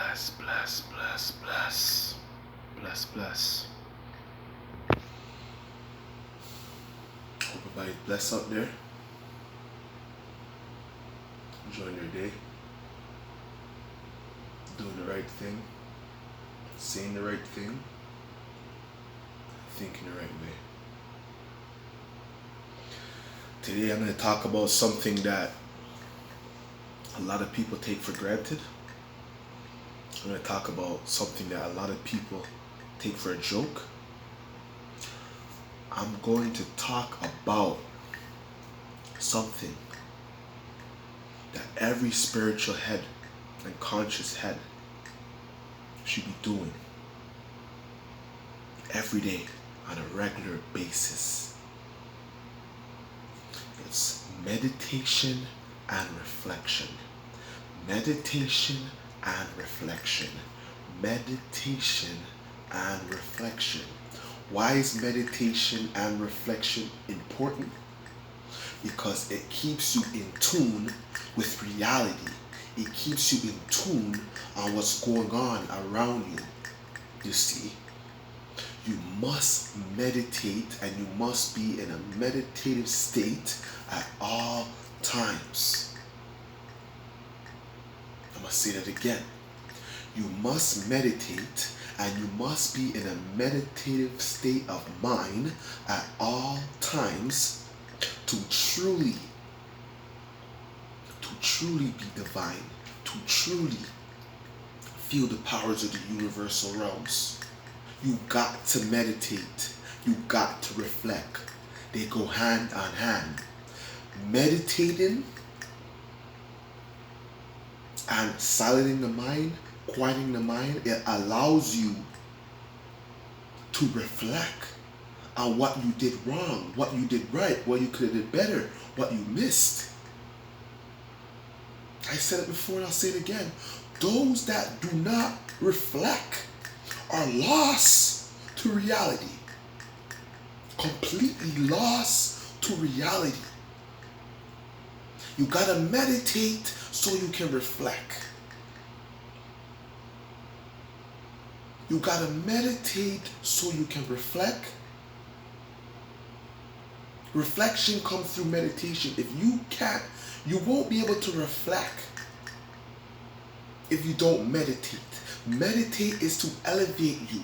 Bless, bless, bless, bless. Bless, bless. Hope everybody's blessed out there. Enjoying your day. Doing the right thing. Saying the right thing. Thinking the right way. Today I'm going to talk about something that a lot of people take for granted. I'm going to talk about something that a lot of people take for a joke. I'm going to talk about something that every spiritual head and conscious head should be doing every day on a regular basis. It's meditation and reflection. Meditation and reflection. Meditation and reflection. Why is meditation and reflection important? Because it keeps you in tune with reality. It keeps you in tune on what's going on around you. You see, you must meditate and you must be in a meditative state at all times. I'm going to say that again. You must meditate and you must be in a meditative state of mind at all times to truly be divine, to truly feel the powers of the universal realms. You got to meditate. You got to reflect. They go hand on hand. Meditating and silencing the mind, quieting the mind, it allows you to reflect on what you did wrong, what you did right, what you could have did better, what you missed. I said it before and I'll say it again. Those that do not reflect are lost to reality. Completely lost to reality. You gotta meditate so you can reflect. You gotta meditate so you can reflect. Reflection comes through meditation. If you can't, you won't be able to reflect if you don't meditate. Meditate is to elevate you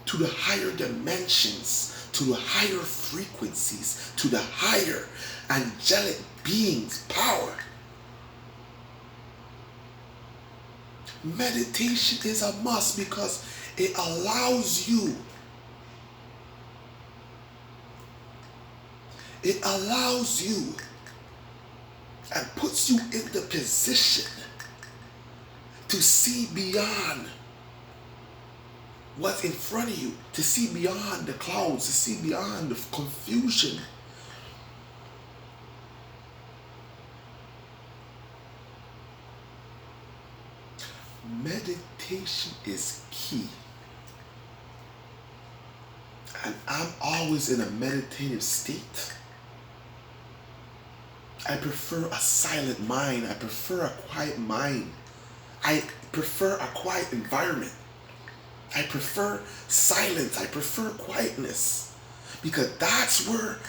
to the higher dimensions, to the higher frequencies, to the higher angelic beings' power. Meditation is a must because it allows you, and puts you in the position to see beyond what's in front of you, to see beyond the clouds, to see beyond the confusion. Meditation is key. And I'm always in a meditative state. I prefer a silent mind. I prefer a quiet mind. I prefer a quiet environment. I prefer silence. I prefer quietness. Because that's where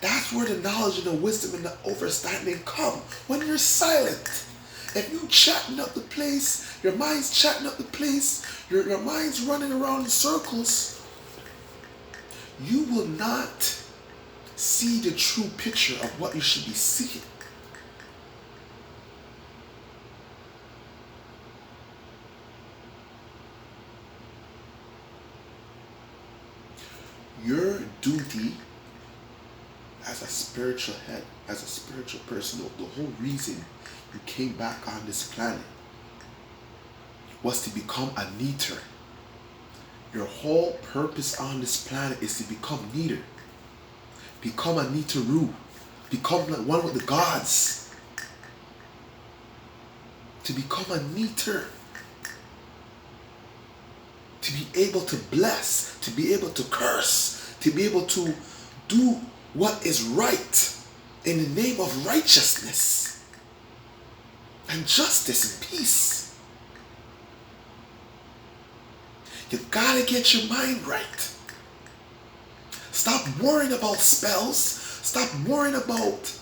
the knowledge and the wisdom and the understanding come. When you're silent. If you chatting up the place, your mind's chatting up the place, your mind's running around in circles, you will not see the true picture of what you should be seeing. Your duty as a spiritual head, as a spiritual person, the whole reason you came back on this planet was to become a neater. Your whole purpose on this planet is to become neater. Become a neateru. Become like one with the gods. To become a neater. To be able to bless. To be able to curse. To be able to do what is right in the name of righteousness. and justice and peace. You gotta get your mind right. Stop worrying about spells. Stop worrying about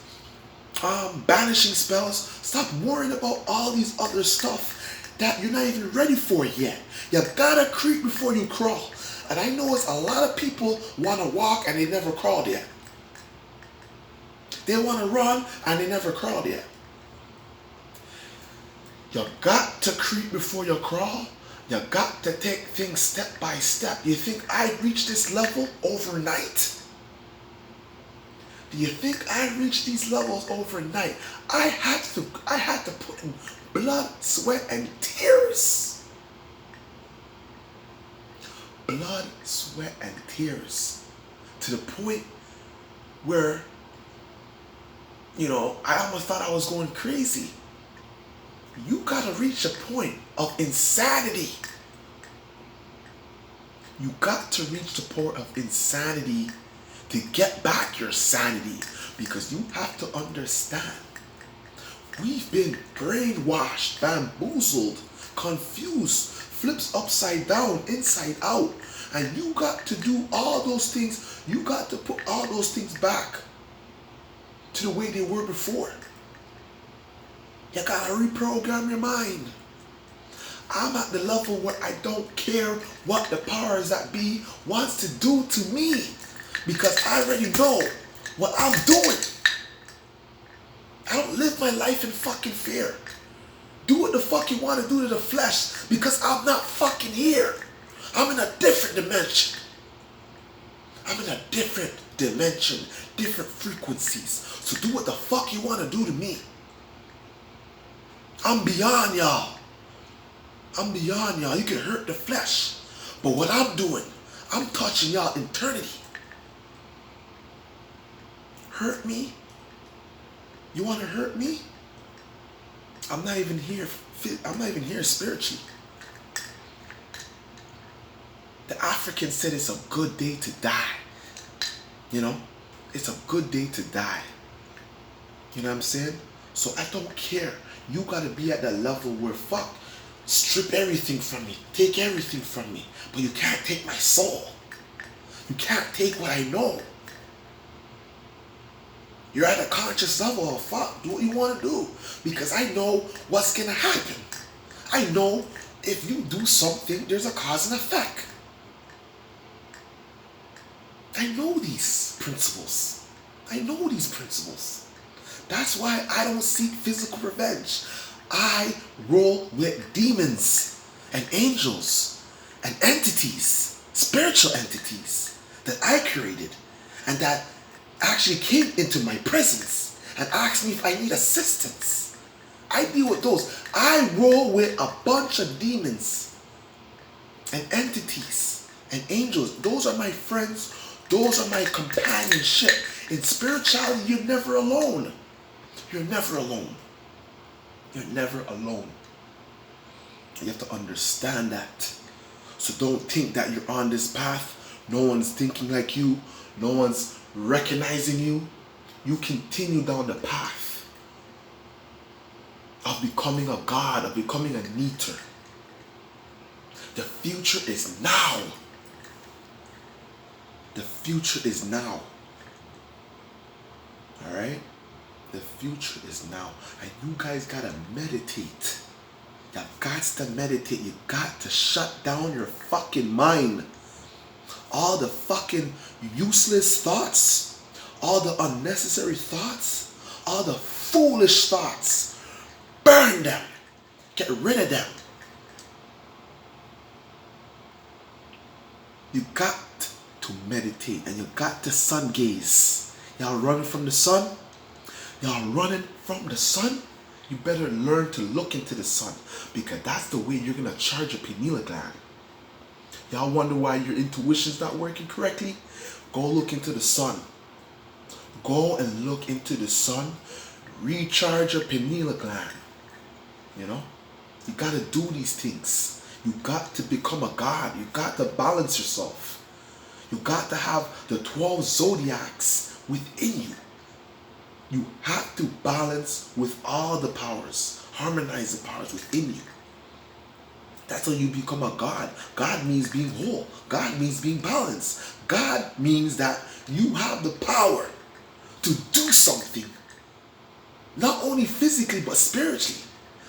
banishing spells. Stop worrying about all these other stuff that you're not even ready for yet. You gotta creep before you crawl. And I know it's a lot of people want to walk and they never crawled yet. They want to run and they never crawled yet. You got to creep before you crawl. You got to take things step by step. You think I reached this level overnight? Do you think I reached these levels overnight? I had to put in blood, sweat, and tears. Blood, sweat, and tears. To the point where, I almost thought I was going crazy. You gotta reach a point of insanity. You got to reach the point of insanity to get back your sanity, because you have to understand, we've been brainwashed, bamboozled, confused, flips upside down, inside out, and you got to do all those things. You got to put all those things back to the way they were before. You gotta reprogram your mind. I'm at the level where I don't care what the powers that be wants to do to me, because I already know what I'm doing. I don't live my life in fucking fear. Do what the fuck you want to do to the flesh, because I'm not fucking here. I'm in a different dimension. I'm in a different dimension, different frequencies. So do what the fuck you want to do to me. I'm beyond y'all. I'm beyond y'all. You can hurt the flesh. But what I'm doing, I'm touching y'all eternity. Hurt me? You want to hurt me? I'm not even here spiritually. The African said it's a good day to die. It's a good day to die. You know what I'm saying? So I don't care. You gotta be at that level where strip everything from me, take everything from me, but you can't take my soul. You can't take what I know. You're at a conscious level of do what you want to do, because I know what's gonna happen. I know if you do something, there's a cause and effect. I know these principles. That's why I don't seek physical revenge. I roll with demons and angels and entities, spiritual entities that I created and that actually came into my presence and asked me if I need assistance. I deal with those. I roll with a bunch of demons and entities and angels. Those are my friends. Those are my companionship. In spirituality, you're never alone. You're never alone. You're never alone. You have to understand that. So don't think that you're on this path. No one's thinking like you. No one's recognizing you. You continue down the path of becoming a god, of becoming a neater. The future is now. The future is now. All right? The future is now. And you guys gotta meditate. You got to meditate. You got to shut down your fucking mind. All the fucking useless thoughts, all the unnecessary thoughts, all the foolish thoughts. Burn them. Get rid of them. You got to meditate, and you got to sun gaze. Y'all running from the sun? Y'all running from the sun? You better learn to look into the sun, because that's the way you're going to charge your pineal gland. Y'all wonder why your intuition's not working correctly? Go look into the sun. Go and look into the sun. Recharge your pineal gland. You got to do these things. You got to become a god. You got to balance yourself. You got to have the 12 zodiacs within you. You have to balance with all the powers. harmonize the powers within you. That's how you become a God. God means being whole. God means being balanced. God means that you have the power to do something, not only physically but spiritually.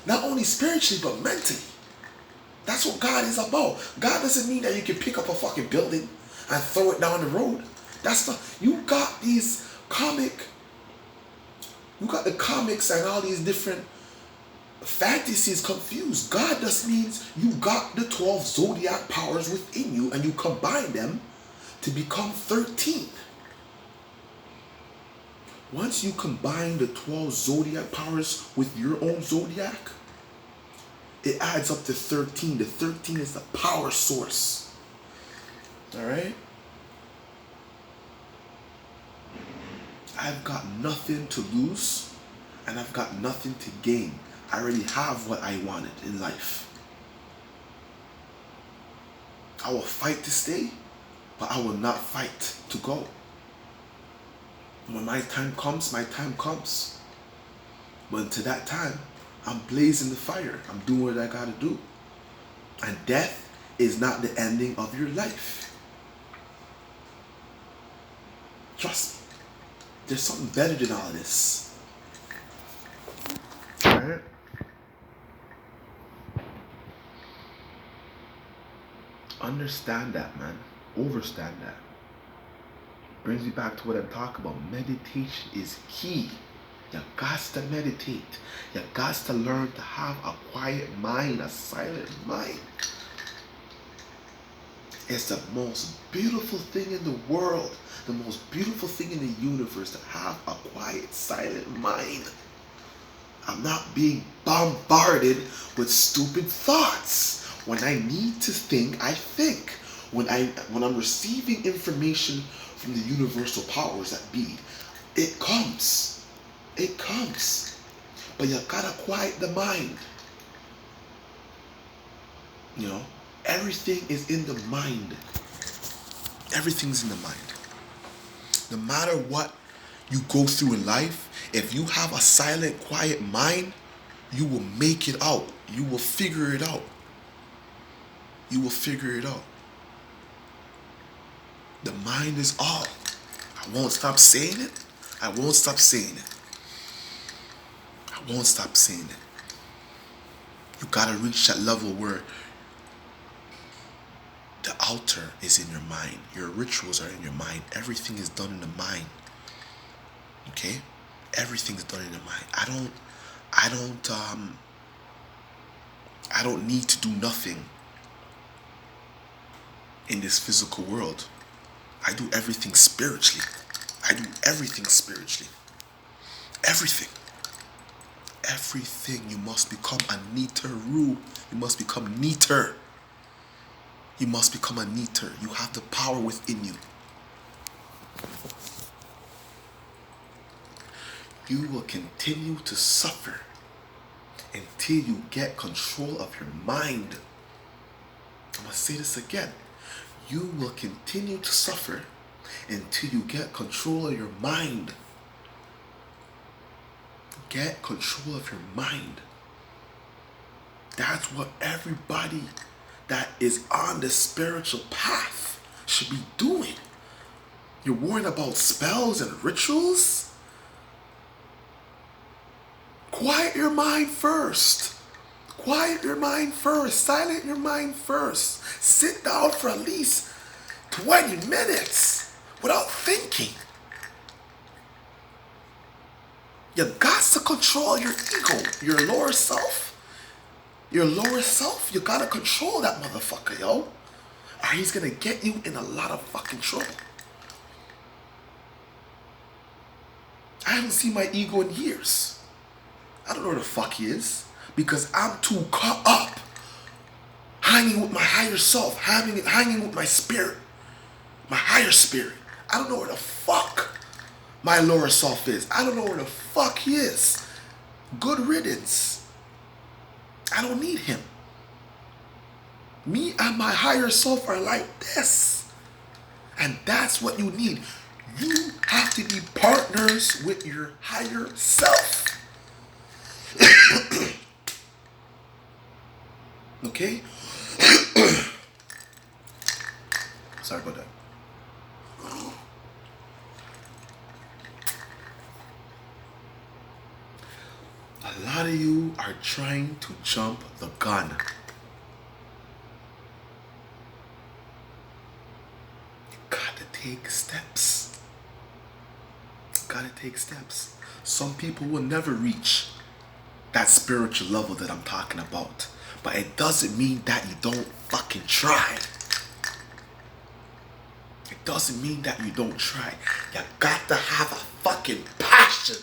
Not only spiritually but mentally. That's what God is about. God doesn't mean that you can pick up a fucking building and throw it down the road. That's not. You got the comics and all these different fantasies confused. God just means you got the 12 zodiac powers within you and you combine them to become 13. Once you combine the 12 zodiac powers with your own zodiac, it adds up to 13. The 13 is the power source. Alright? I've got nothing to lose and I've got nothing to gain. I already have what I wanted in life. I will fight to stay, but I will not fight to go. When my time comes, my time comes. But until that time, I'm blazing the fire. I'm doing what I gotta do. And death is not the ending of your life. Trust me. There's something better than all of this. Alright? Understand that, man. Overstand that. Brings me back to what I'm talking about. Meditation is key. You got to meditate. You got to learn to have a quiet mind, a silent mind. It's the most beautiful thing in the world, the most beautiful thing in the universe, to have a quiet, silent mind. I'm not being bombarded with stupid thoughts. When I need to think, I think. When I'm receiving information from the universal powers that be, it comes. It comes. But you gotta quiet the mind. You know, everything is in the mind. Everything's in the mind. No matter what you go through in life, if you have a silent, quiet mind, you will make it out. You will figure it out. You will figure it out. The mind is all. I won't stop saying it. I won't stop saying it. I won't stop saying it. You gotta reach that level where the altar is in your mind. Your rituals are in your mind. Everything is done in the mind. Okay? Everything's done in the mind. I don't need to do nothing in this physical world. I do everything spiritually. I do everything spiritually. Everything. Everything. You must become a neater rule. You must become neater. You must become a neater. You have the power within you. You will continue to suffer until you get control of your mind. I'm going to say this again. You will continue to suffer until you get control of your mind. Get control of your mind. That's what everybody that is on the spiritual path should be doing. You're worrying about spells and rituals? Quiet your mind first. Quiet your mind first. Silent your mind first. Sit down for at least 20 minutes without thinking. You got to control your ego, your lower self. Your lower self, you gotta control that motherfucker, yo. Or he's gonna get you in a lot of fucking trouble. I haven't seen my ego in years. I don't know where the fuck he is. Because I'm too caught up hanging with my higher self, hanging with my spirit, my higher spirit. I don't know where the fuck my lower self is. I don't know where the fuck he is. Good riddance. I don't need him. Me and my higher self are like this. And that's what you need. You have to be partners with your higher self. Okay? Sorry about that. A lot of you are trying to jump the gun. You gotta take steps. Gotta take steps. Some people will never reach that spiritual level that I'm talking about. But it doesn't mean that you don't fucking try. It doesn't mean that you don't try. You got to have a fucking passion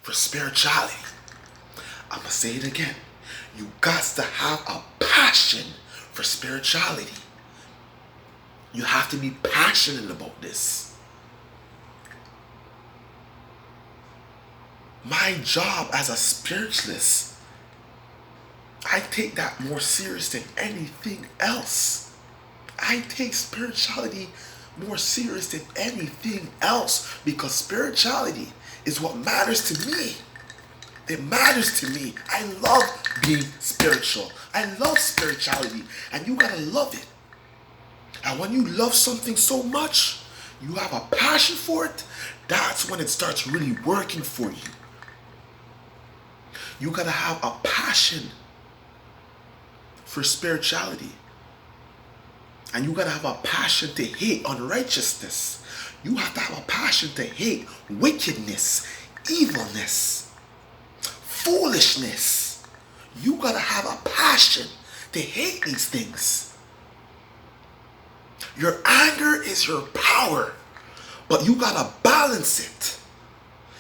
for spirituality. I'm gonna say it again. You got to have a passion for spirituality. You have to be passionate about this. My job as a spiritualist, I take that more serious than anything else. I take spirituality more serious than anything else because spirituality is what matters to me. It matters to me. I love being spiritual. I love spirituality, and you gotta love it. And when you love something so much, you have a passion for it, that's when it starts really working for you. You gotta have a passion for spirituality. And you gotta have a passion to hate unrighteousness. You have to have a passion to hate wickedness, evilness, foolishness. You gotta have a passion to hate these things. Your anger is your power, but you gotta balance it.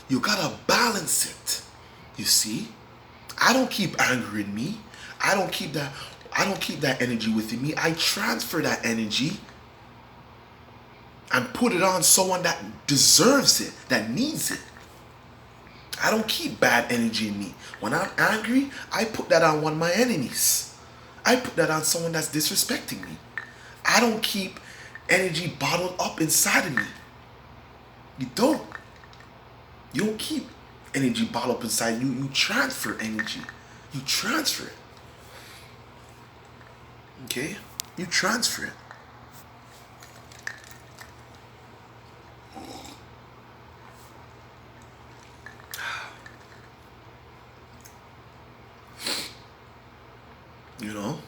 You gotta balance it. You see? I don't keep anger in me. I don't keep that energy within me. I transfer that energy and put it on someone that deserves it, that needs it. I don't keep bad energy in me. When I'm angry, I put that on one of my enemies. I put that on someone that's disrespecting me. I don't keep energy bottled up inside of me. You don't. You don't keep energy bottled up inside you. You transfer energy. You transfer it. Okay? You transfer it. You know?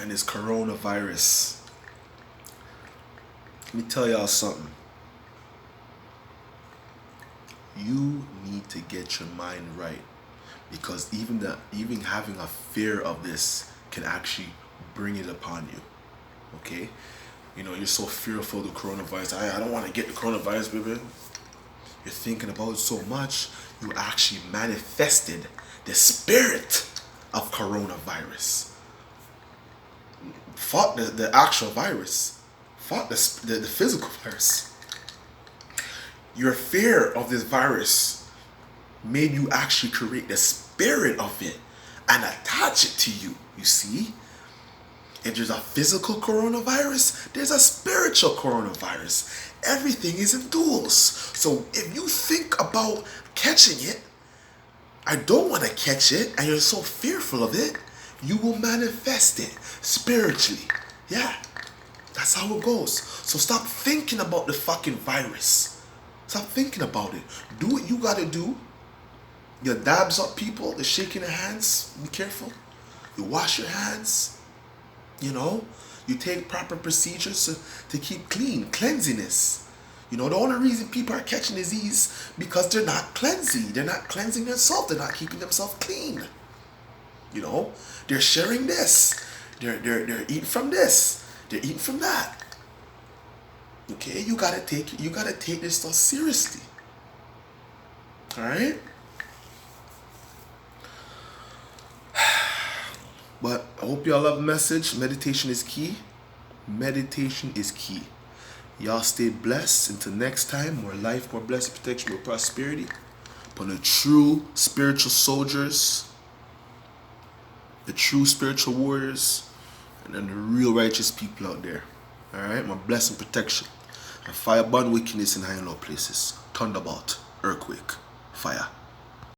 And this coronavirus. Let me tell y'all something. You need to get your mind right. Because even having a fear of this can actually bring it upon you. Okay? You know, you're so fearful of the coronavirus. I don't want to get the coronavirus, baby. You're thinking about it so much, you actually manifested the spirit of coronavirus. Fought the actual virus. Fought the physical virus. Your fear of this virus made you actually create the spirit of it and attach it to you. You see? If there's a physical coronavirus, there's a spiritual coronavirus. Everything is in duals. So if you think about catching it, I don't want to catch it, and you're so fearful of it, you will manifest it spiritually. Yeah, that's how it goes. So stop thinking about the fucking virus. Stop thinking about it. Do what you gotta do. You dabs up people, they're shaking their hands. Be careful. You wash your hands. You know, you take proper procedures to keep clean, cleanliness. You know, the only reason people are catching disease because they're not cleansing. They're not cleansing themselves. They're not keeping themselves clean. You know, they're sharing this. They're eating from this. They're eating from that. Okay, you gotta take this stuff seriously. All right. But I hope y'all love the message. Meditation is key. Meditation is key. Y'all stay blessed. Until next time, more life, more blessing, protection, more prosperity. Upon the true spiritual soldiers, the true spiritual warriors, and then the real righteous people out there. Alright? My blessing, protection. And fire burn wickedness in high and low places. Thunderbolt, earthquake, fire.